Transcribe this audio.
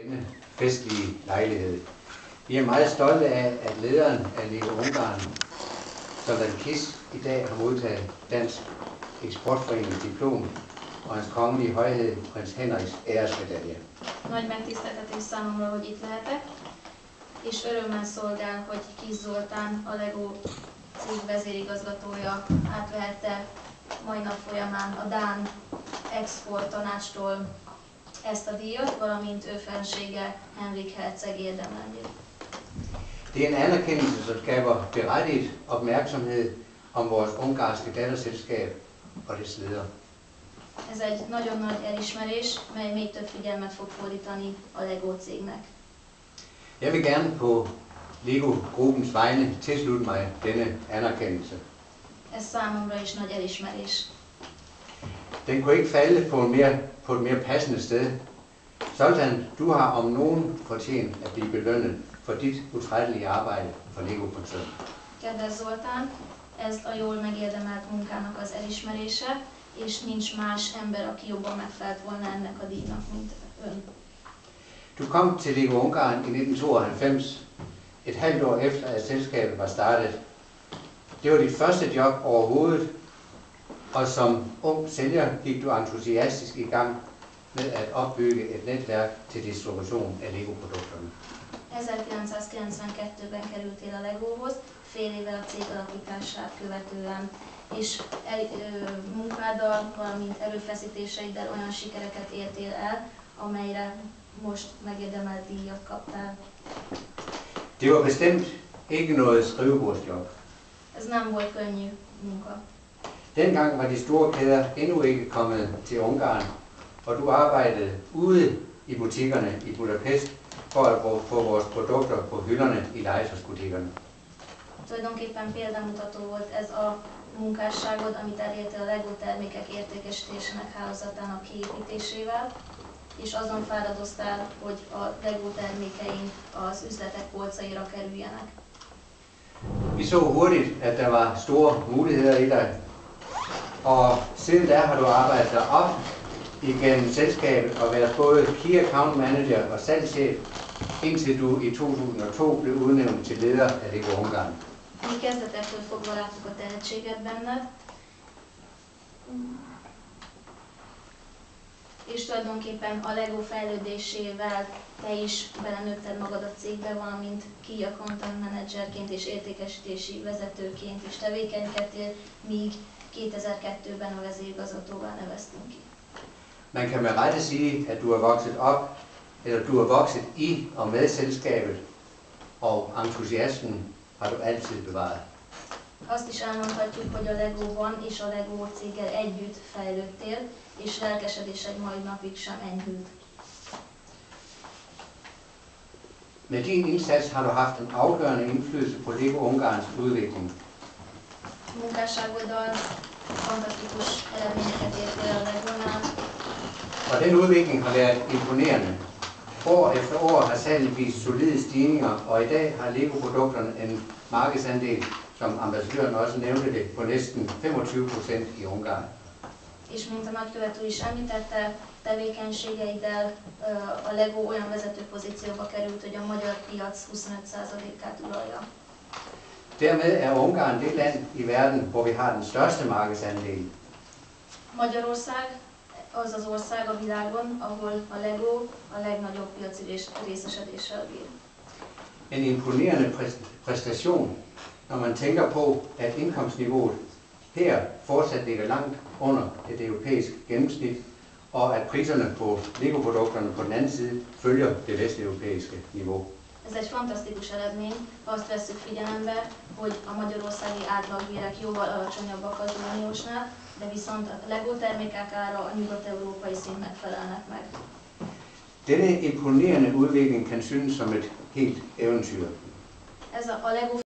denne festlige lejlighed. Vi er meget stolte af, at lederen af Lego Ungarn, Zoltán Kiss, i dag har modtaget Dansk Eksportforenings diplom og hans kongelige højhed, prins Henriks æresmedalje. Nagy megtiszteltetés számomra, hogy itt lehetek, és örömmel szolgál, hogy Kiss Zoltán, a Lego cég vezérigazgatója átvehette mai nap folyamán a Dán Export Tanácstól ezt a díjat, valamint ő fensége Henrik herceg érdemlendjét. Det er en anerkendelse, som skaber berettiget opmærksomhed om vores ungarske datterselskab og dets leder. Ez egy nagyon nagy elismerés, mely még több figyelmet fog fordítani a Lego cégnek. Jeg vil gerne på Lego-gruppens vegne tilslutte mig denne anerkendelse. Ez számomra is nagy elismerés. Den kunne ikke falde på et mere passende sted. Zoltán, du har om nogen fortjent at blive belønnet for dit utrættelige arbejde for Lego-koncernen. Kedves Zoltán, ez a jól megérdemelt munkának az elismerése, és nincs más ember, aki jobban megfelelt volna ennek a díjnak, mint ön. Du kom til Lego Ungarn i 1992, et halvt år efter at selskabet var startet. Det var dit første job overhovedet, og som ung sælger gik du entusiastisk i gang med at opbygge et netværk til distribution af Lego-produkterne. 1992-ben kerültél a Legóhoz, fél évvel a cég alapítását követően, és munkáddal, valamint erőfeszítéseiddel olyan sikereket értél el, amelyre most megérdemelt díjat kaptál. Det var bestemt ikke noget skrivebordsjob. Ez nem volt könnyű munka. Dengang var de store kæder endnu ikke kommet til Ungarn, og du arbejdede ude i butikkerne i Budapest for at få vores produkter på hylderne i legetøjsbutikkerne. Tulajdonképpen példamutató volt ez a munkásságod, amit elértél a Lego termékek értékesítésének hálózatának kiépítésével, és azon fáradoztál, hogy a Lego termékeink az üzletek polcaira kerüljenek. Vi så hurtigt, at der var store muligheder i dig, og siden da har du arbejdet dig op igennem selskabet og været både Key Account Manager og salgschef, indtil du i 2002 blev udnævnt til leder af Lego Ungarn. Mi kezdetektől fogva láttuk a tehetséget benned, és tulajdonképpen a Lego fejlődésével te is belenőtted magad a cégbe, valamint Key Account Managerként és értékesítési vezetőként is tevékenykedtél, míg 2002-ben a vezérigazgatóvá neveztünk ki. Man kan med rette sige, at du er vokset op, eller du er vokset i og med selskabet, og entusiasmen har du altid bevaret. Azt is elmondhatjuk, hogy a Legóban és a Lego céggel együtt fejlődtél, és lelkesedésed mai napig sem enyhült. Med din indsats har du haft en afgørende indflydelse på Lego Ungarns udvikling. Munkásságoddal fantasztikus eredményeket értél a Legónál, Og den udvikling har været imponerende. År efter år har salget vist solide stigninger, og i dag har Lego-produkterne en markedsandel, som ambassadøren også nævnte det, på næsten 25% i Ungarn. és mint a nagykövet úr is említette, tevékenységeiddel a Lego olyan vezető pozícióba került, hogy a magyar piac 25%-át uralja. Dermed er Ungarn det land i verden, hvor vi har den største markedsandel. Magyarország az az ország a világon, ahol a Lego a legnagyobb piaci részesedéssel bír. En imponerende præstation, når man tænker på, at indkomstniveauet her fortsat ligger langt under det europæiske gennemsnit, og at priserne på Lego-produkterne på den anden side følger det vesteuropæiske niveau. Ez egy fantasztikus eredmény, ha azt vesszük figyelembe, hogy a magyarországi átlagbérek jóval alacsonyabbak az uniósnál, de viszont a Lego termékek ára a nyugat-európai szintnek felelnek meg. Denne imponerende udvikling kan synes som et helt eventyr. Ez a Lego